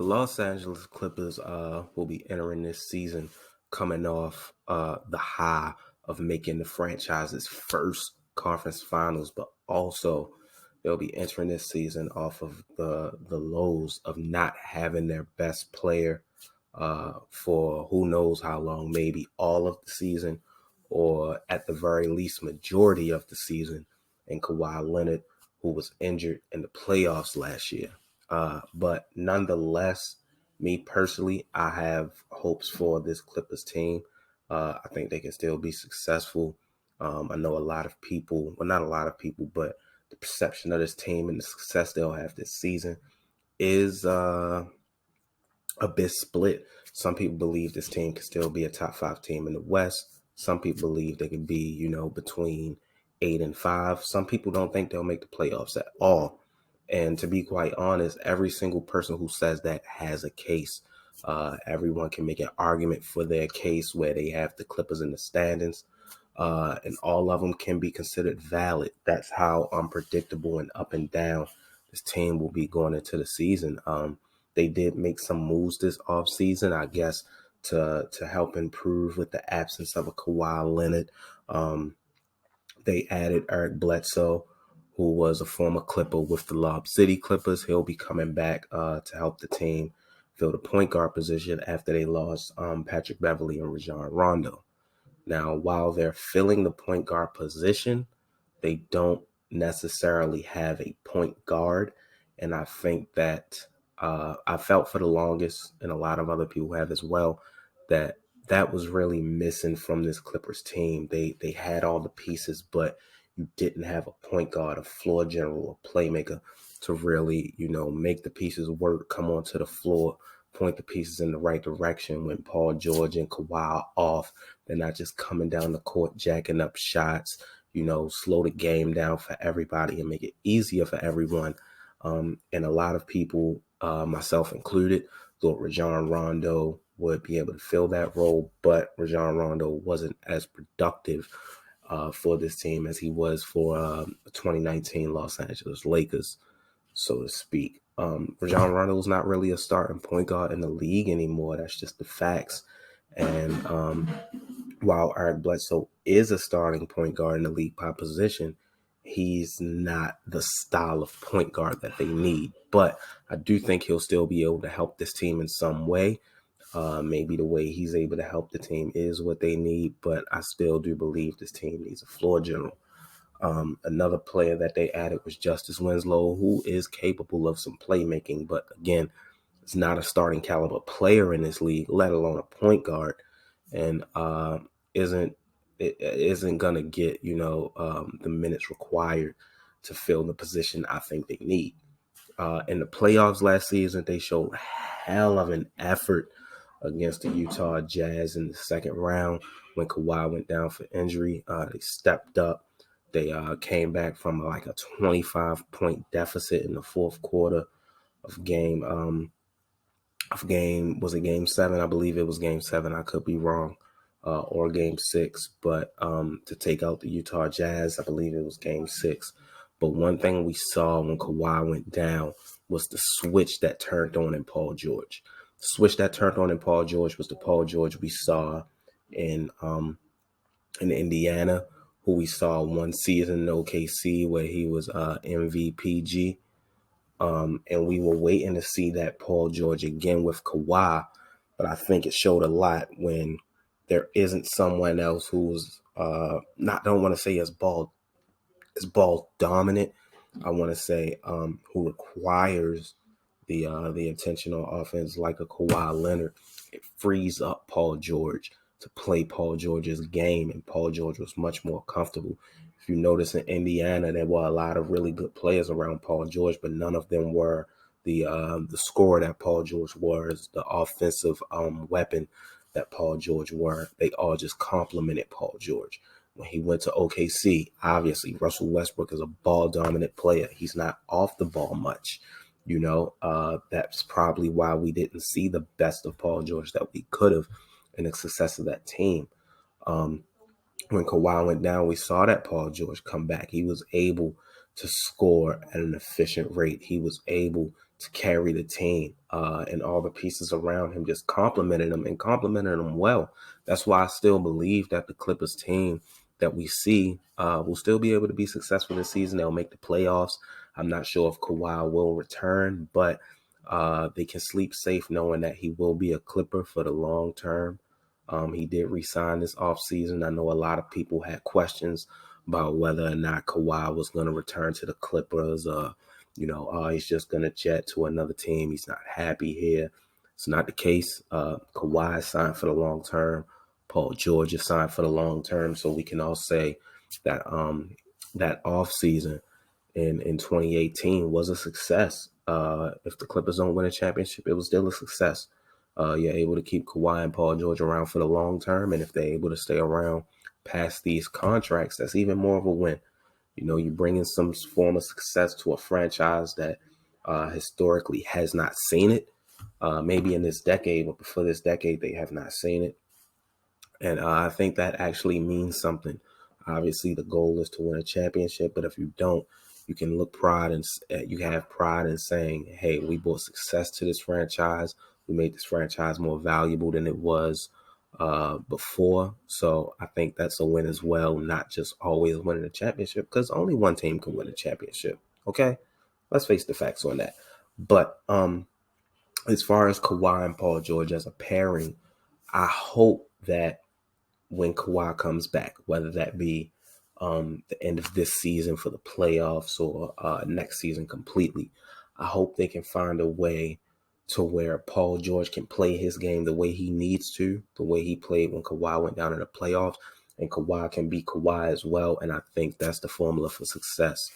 The Los Angeles Clippers will be entering this season coming off the high of making the franchise's first conference finals, but also they'll be entering this season off of the lows of not having their best player for who knows how long, maybe all of the season, or at the very least majority of the season, in Kawhi Leonard, who was injured in the playoffs last year. But nonetheless, me personally, I have hopes for this Clippers team. I think they can still be successful. I know a lot of people, well, not a lot of people, but the perception of this team and the success they'll have this season is a bit split. Some people believe this team can still be a top 5 team in the West. Some people believe they can be, between 8 and 5. Some people don't think they'll make the playoffs at all. And to be quite honest, every single person who says that has a case. Everyone can make an argument for their case where they have the Clippers in the standings, and all of them can be considered valid. That's how unpredictable and up and down this team will be going into the season. They did make some moves this offseason, I guess, to help improve with the absence of a Kawhi Leonard. They added Eric Bledsoe, who was a former Clipper with the Lob City Clippers. He'll be coming back to help the team fill the point guard position after they lost Patrick Beverley and Rajon Rondo. Now, while they're filling the point guard position, they don't necessarily have a point guard. And I think that I felt for the longest, and a lot of other people have as well, that was really missing from this Clippers team. They had all the pieces, but you didn't have a point guard, a floor general, a playmaker to really, make the pieces work, come onto the floor, point the pieces in the right direction when Paul George and Kawhi are off. They're not just coming down the court, jacking up shots, slow the game down for everybody and make it easier for everyone. And a lot of people, myself included, thought Rajon Rondo would be able to fill that role, but Rajon Rondo wasn't as productive for this team as he was for the 2019 Los Angeles Lakers, so to speak. Rajon Rondo is not really a starting point guard in the league anymore. That's just the facts. And while Eric Bledsoe is a starting point guard in the league by position, he's not the style of point guard that they need. But I do think he'll still be able to help this team in some way. Maybe the way he's able to help the team is what they need, but I still do believe this team needs a floor general. Another player that they added was Justice Winslow, who is capable of some playmaking, but again, it's not a starting caliber player in this league, let alone a point guard, and isn't gonna get the minutes required to fill the position I think they need. In the playoffs last season, they showed hell of an effort against the Utah Jazz in the second round when Kawhi went down for injury. They stepped up. They came back from like a 25-point deficit in the fourth quarter of game. Was it game 7? I believe it was game 7. I could be wrong, or game 6. But to take out the Utah Jazz, I believe it was game 6. But one thing we saw when Kawhi went down was the switch that turned on in Paul George. The switch that turned on in Paul George was the Paul George we saw in Indiana, who we saw one season in OKC where he was MVPG. And we were waiting to see that Paul George again with Kawhi. But I think it showed a lot when there isn't someone else who's don't want to say as ball dominant. I want to say who requires the intentional offense like a Kawhi Leonard. It frees up Paul George to play Paul George's game, and Paul George was much more comfortable. If you notice in Indiana, there were a lot of really good players around Paul George, but none of them were the scorer that Paul George was, the offensive weapon that Paul George were. They all just complimented Paul George. When he went to OKC, obviously Russell Westbrook is a ball-dominant player. He's not off the ball much. That's probably why we didn't see the best of Paul George that we could have in the success of that team. When Kawhi went down, we saw that Paul George come back. He was able to score at an efficient rate. He was able to carry the team, and all the pieces around him just complimented him and complimented him well. That's why I still believe that the Clippers team that we see will still be able to be successful this season. They'll make the playoffs. I'm not sure if Kawhi will return, but they can sleep safe knowing that he will be a Clipper for the long term. He did resign this offseason. I know a lot of people had questions about whether or not Kawhi was going to return to the Clippers. He's just going to jet to another team. He's not happy here. It's not the case. Kawhi signed for the long term. Paul George is signed for the long term. So we can all say that that offseason in 2018 was a success. If the Clippers don't win a championship, it was still a success. You're able to keep Kawhi and Paul George around for the long term. And if they're able to stay around past these contracts, that's even more of a win. You bring in some form of success to a franchise that historically has not seen it. Maybe in this decade, but before this decade, they have not seen it. And I think that actually means something. Obviously, the goal is to win a championship, but if you don't, you can you have pride in saying, hey, we brought success to this franchise. We made this franchise more valuable than it was before. So I think that's a win as well, not just always winning a championship, because only one team can win a championship. Okay, let's face the facts on that. But as far as Kawhi and Paul George as a pairing, I hope that when Kawhi comes back, whether that be the end of this season for the playoffs or next season completely, I hope they can find a way to where Paul George can play his game the way he needs to, the way he played when Kawhi went down in the playoffs, and Kawhi can be Kawhi as well. And I think that's the formula for success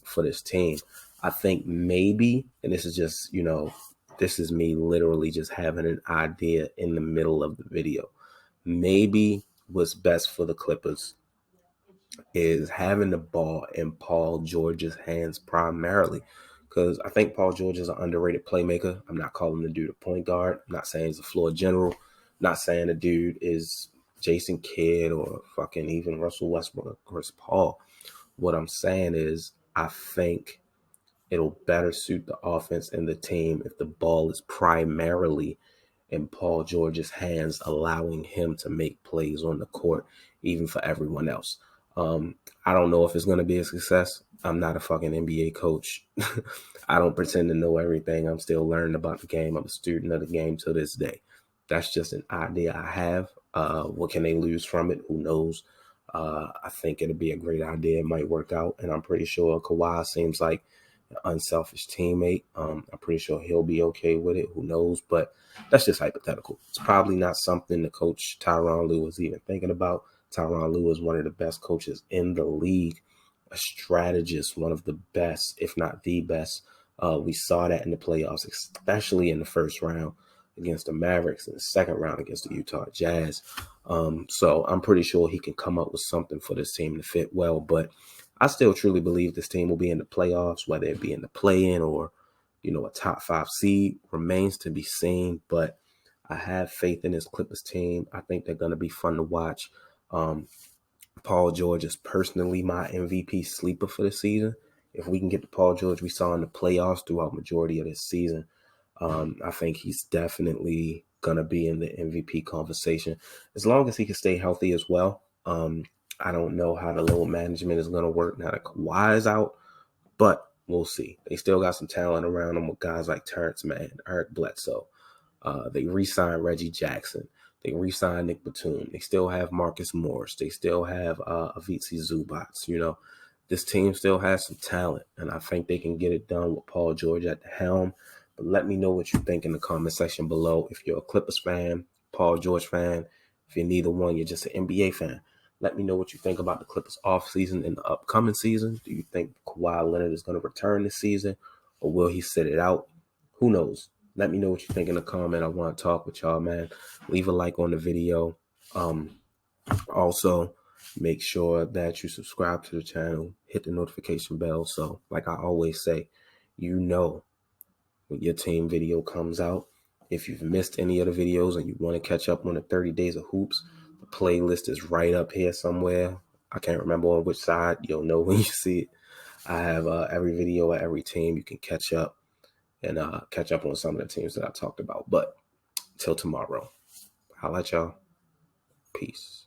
for this team. I think maybe, and this is just, this is me literally just having an idea in the middle of the video. Maybe what's best for the Clippers is having the ball in Paul George's hands primarily, because I think Paul George is an underrated playmaker. I'm not calling the dude a point guard. I'm not saying he's a floor general. I'm not saying the dude is Jason Kidd or fucking even Russell Westbrook or Chris Paul. What I'm saying is I think it'll better suit the offense and the team if the ball is primarily in Paul George's hands, allowing him to make plays on the court, even for everyone else. I don't know if it's going to be a success. I'm not a fucking NBA coach. I don't pretend to know everything. I'm still learning about the game. I'm a student of the game to this day. That's just an idea I have. What can they lose from it? Who knows? I think it'll be a great idea. It might work out. And I'm pretty sure Kawhi seems like an unselfish teammate. I'm pretty sure he'll be okay with it. Who knows? But that's just hypothetical. It's probably not something the coach Tyronn Lue was even thinking about. Tyronn Lue is one of the best coaches in the league, a strategist, one of the best, if not the best. We saw that in the playoffs, especially in the first round against the Mavericks and the second round against the Utah Jazz. So I'm pretty sure he can come up with something for this team to fit well. But I still truly believe this team will be in the playoffs, whether it be in the play-in or, a top 5 seed remains to be seen. But I have faith in this Clippers team. I think they're going to be fun to watch. Paul George is personally my MVP sleeper for the season. If we can get the Paul George we saw in the playoffs throughout majority of this season, I think he's definitely going to be in the MVP conversation as long as he can stay healthy as well. I don't know how the load management is going to work now that Kawhi is out, but we'll see. They still got some talent around them with guys like Terrence Mann, Eric Bledsoe. They re-signed Reggie Jackson. They re-signed Nick Batum. They still have Marcus Morris. They still have Avicii Zubats. This team still has some talent, and I think they can get it done with Paul George at the helm. But let me know what you think in the comment section below. If you're a Clippers fan, Paul George fan, if you're neither one, you're just an NBA fan. Let me know what you think about the Clippers offseason and the upcoming season. Do you think Kawhi Leonard is going to return this season, or will he sit it out? Who knows? Let me know what you think in the comment. I want to talk with y'all, man. Leave a like on the video. Also, make sure that you subscribe to the channel. Hit the notification bell. So, like I always say, when your team video comes out. If you've missed any of the videos and you want to catch up on the 30 Days of Hoops, the playlist is right up here somewhere. I can't remember on which side. You'll know when you see it. I have every video of every team. You can catch up. and catch up on some of the teams that I talked about. But till tomorrow, holla at y'all. Peace.